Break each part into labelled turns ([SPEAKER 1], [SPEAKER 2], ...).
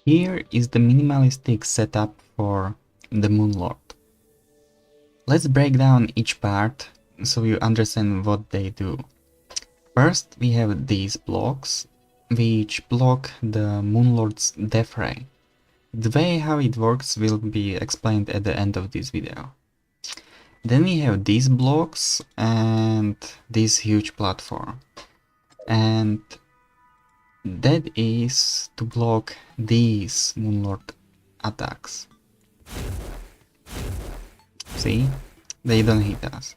[SPEAKER 1] Here is the minimalistic setup for the moonlord. Let's break down each part so you understand what they do. First, we have these blocks, which block the moonlord's death ray. The way how it works will be explained at the end of this video. Then we have these blocks and this huge platform. And that is to block these moonlord attacks. See? They don't hit us.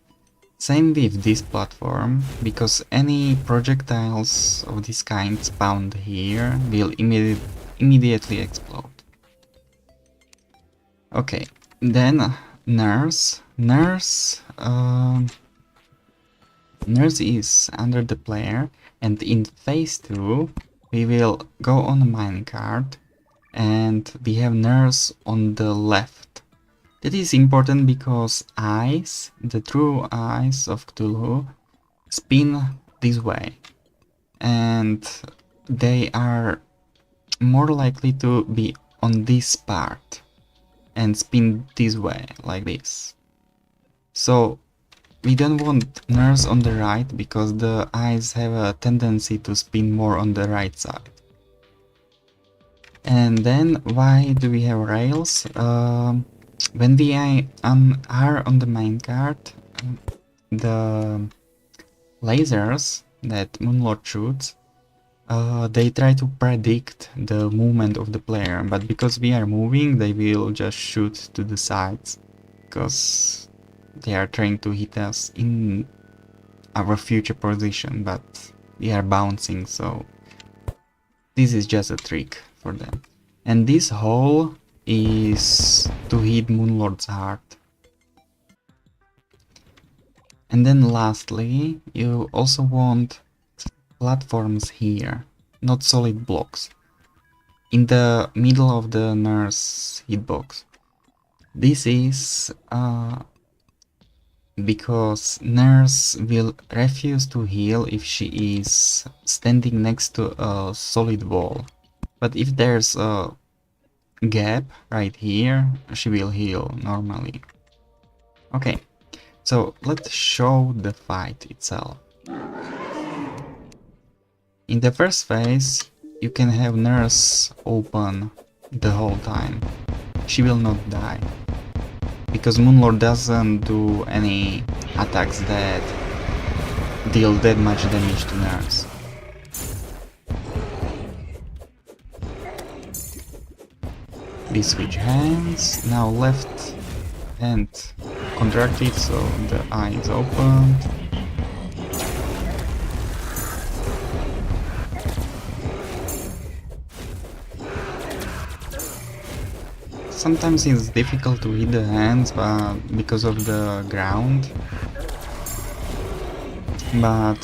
[SPEAKER 1] Same with this platform, because any projectiles of this kind spawned here will immediately explode. Okay, then Nurse. Nurse is under the player, and in phase 2 we will go on a minecart and we have Nurse on the left. That is important because eyes, the true eyes of Cthulhu, spin this way, and they are more likely to be on this part and spin this way, like this. So we don't want Nurse on the right because the eyes have a tendency to spin more on the right side. And then why do we have rails? When we are on the minecart, the lasers that Moonlord shoots, they try to predict the movement of the player, but because we are moving, they will just shoot to the sides, because they are trying to hit us in our future position, but we are bouncing, so this is just a trick for them. And this hole is to hit Moonlord's heart. And then lastly, you also want platforms here, not solid blocks, in the middle of the Nurse hitbox. This is because Nurse will refuse to heal if she is standing next to a solid wall. But if there's a gap right here, she will heal normally. Okay, so let's show the fight itself. In the first phase, you can have Nurse open the whole time. She will not die, because Moonlord doesn't do any attacks that deal that much damage to Nurse. We switch hands, now left hand contracted, so the eye is open. Sometimes it's difficult to hit the hands because of the ground, but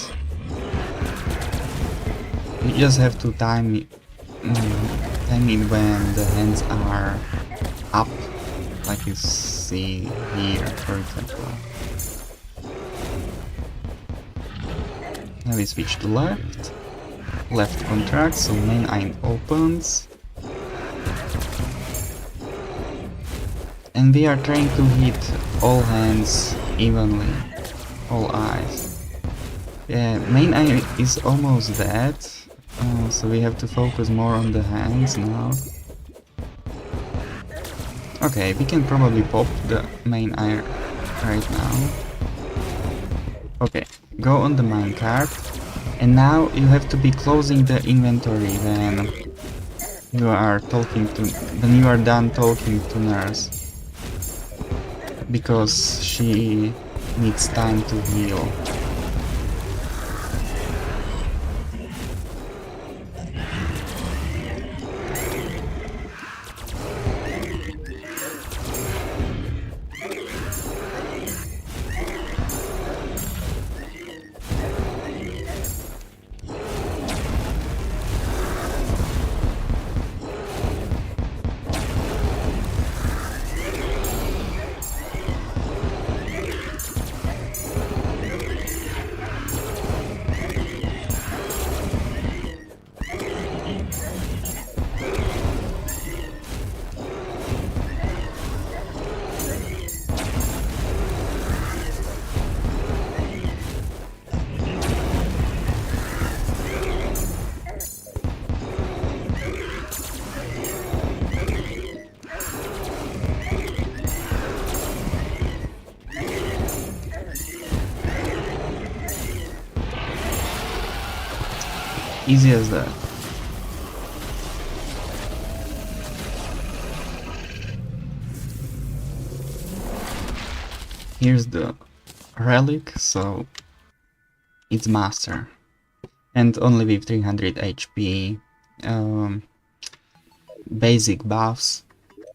[SPEAKER 1] you just have to time it when the hands are up, like you see here, for example. Now we switch to left, left contracts, so main eye opens. And we are trying to hit all hands evenly, all eyes. Yeah, main eye is almost dead, so we have to focus more on the hands now. Okay, we can probably pop the main eye right now. Okay, go on the minecart, and now you have to be closing the inventory when you are done talking to Nurse, because she needs time to heal. Easy as that. Here's the relic, so it's master. And only with 300 HP, basic buffs,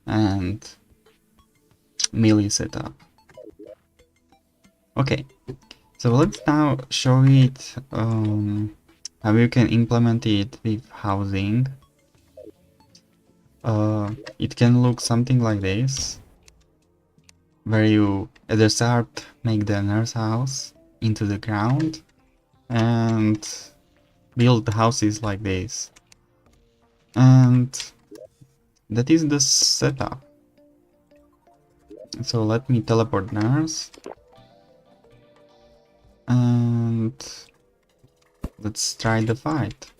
[SPEAKER 1] and melee setup. Okay, so let's now show it how you can implement it with housing. It can look something like this, where you at the start make the nurse house into the ground and build houses like this. And that is the setup. So let me teleport nurse. And let's try the fight.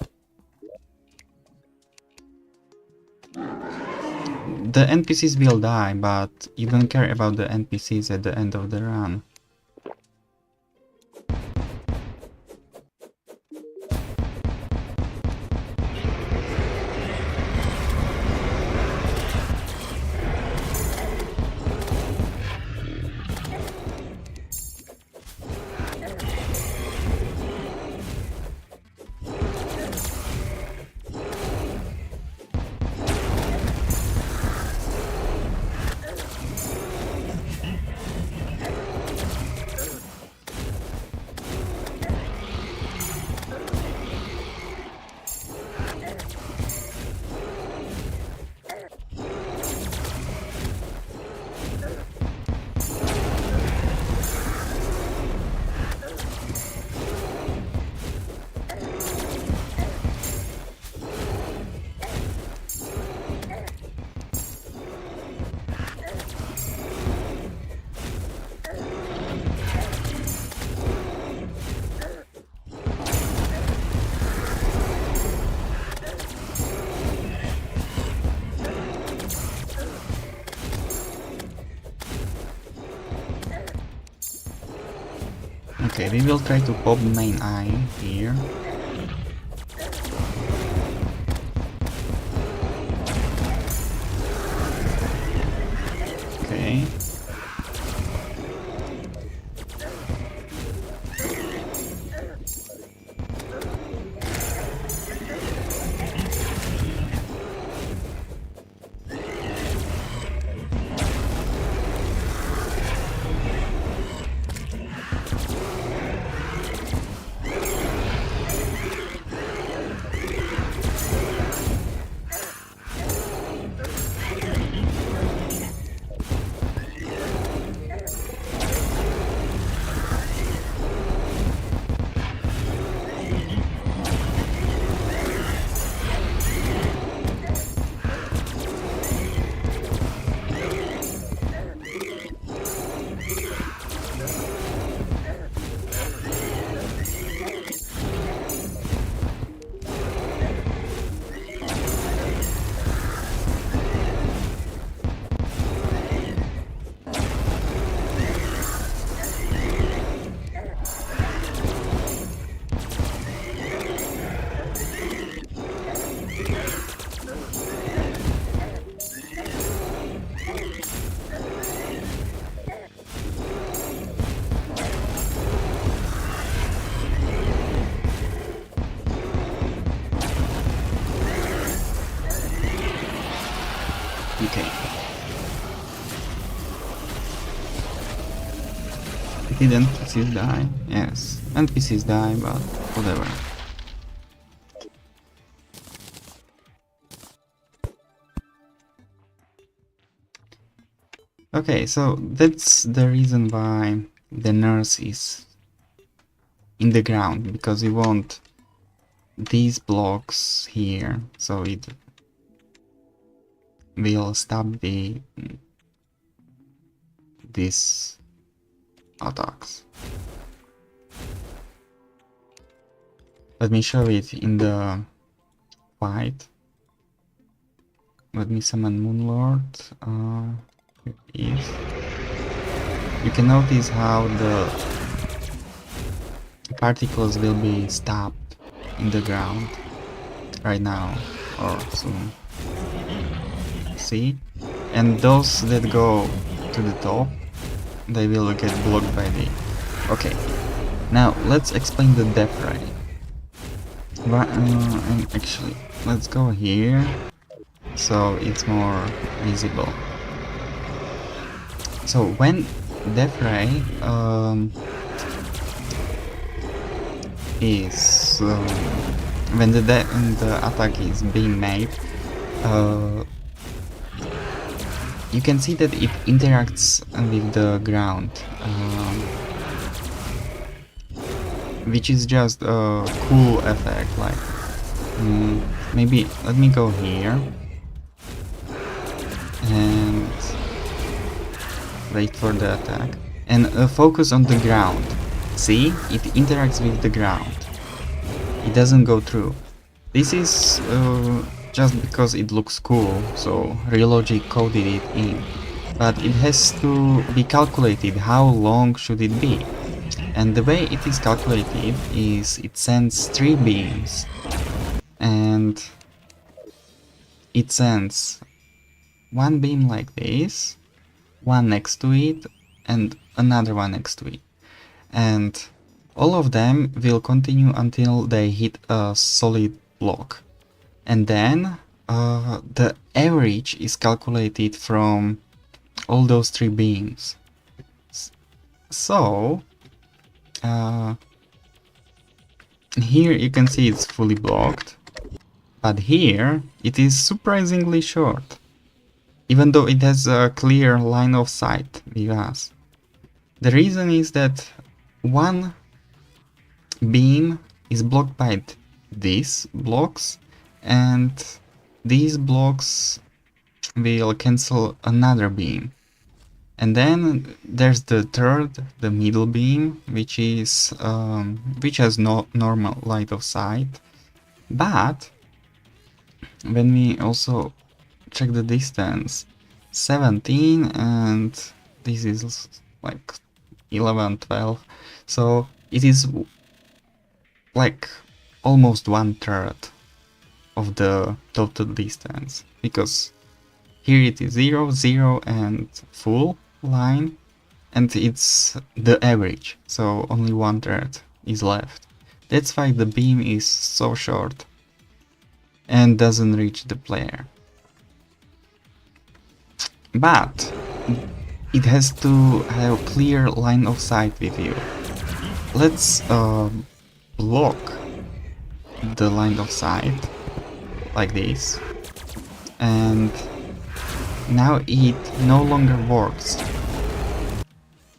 [SPEAKER 1] The NPCs will die, but you don't care about the NPCs at the end of the run. Okay, we will try to pop main eye here. Okay. Okay. Did NPCs die? Yes. NPCs die, but whatever. Okay, so that's the reason why the nurse is in the ground, because we want these blocks here, so it will stop these attacks. Let me show it in the fight. Let me summon Moonlord. Here it is. You can notice how the particles will be stopped in the ground. right now or soon. See? And those that go to the top, they will get blocked by the... Okay, now let's explain the death ray. And actually, let's go here, so it's more visible. So when death ray is when the attack is being made, you can see that it interacts with the ground, which is just a cool effect. Like maybe let me go here and wait for the attack and focus on the ground. See, it interacts with the ground. It doesn't go through. This is just because it looks cool, so Realogic coded it in. But it has to be calculated how long should it be. And the way it is calculated is it sends 3 beams. And it sends 1 beam like this, one next to it, and another one next to it. And all of them will continue until they hit a solid block. And then the average is calculated from all those 3 beams. So here you can see it's fully blocked, but here it is surprisingly short, even though it has a clear line of sight with us. The reason is that one beam is blocked by these blocks, and these blocks will cancel another beam. And then there's the third, the middle beam, which is which has no normal line of sight. But when we also check the distance, 17, and this is like 11, 12, so it is like almost 1/3 of the total distance, because here it is 0, 0 and full line, and it's the average, so only 1/3 is left. That's why the beam is so short and doesn't reach the player. But it has to have a clear line of sight with you. Let's block the line of sight like this, and now it no longer works,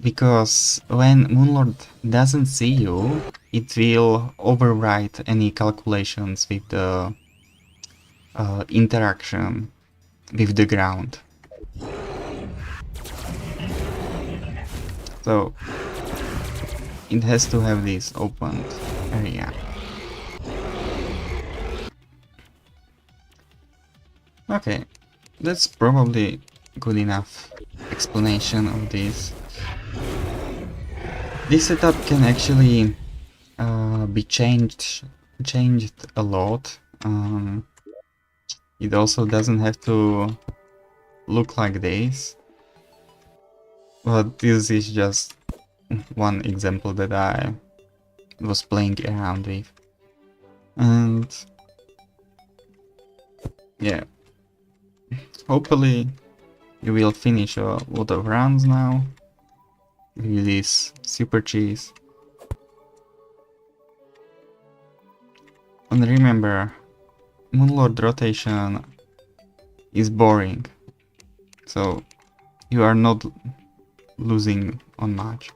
[SPEAKER 1] because when moonlord doesn't see you, it will overwrite any calculations with the interaction with the ground. So it has to have this opened area. Okay, that's probably good enough explanation of this. This setup can actually be changed a lot. It also doesn't have to look like this, but this is just one example that I was playing around with. And yeah, hopefully you will finish a lot of rounds now with this super cheese. And remember, moonlord rotation is boring, so you are not losing on much.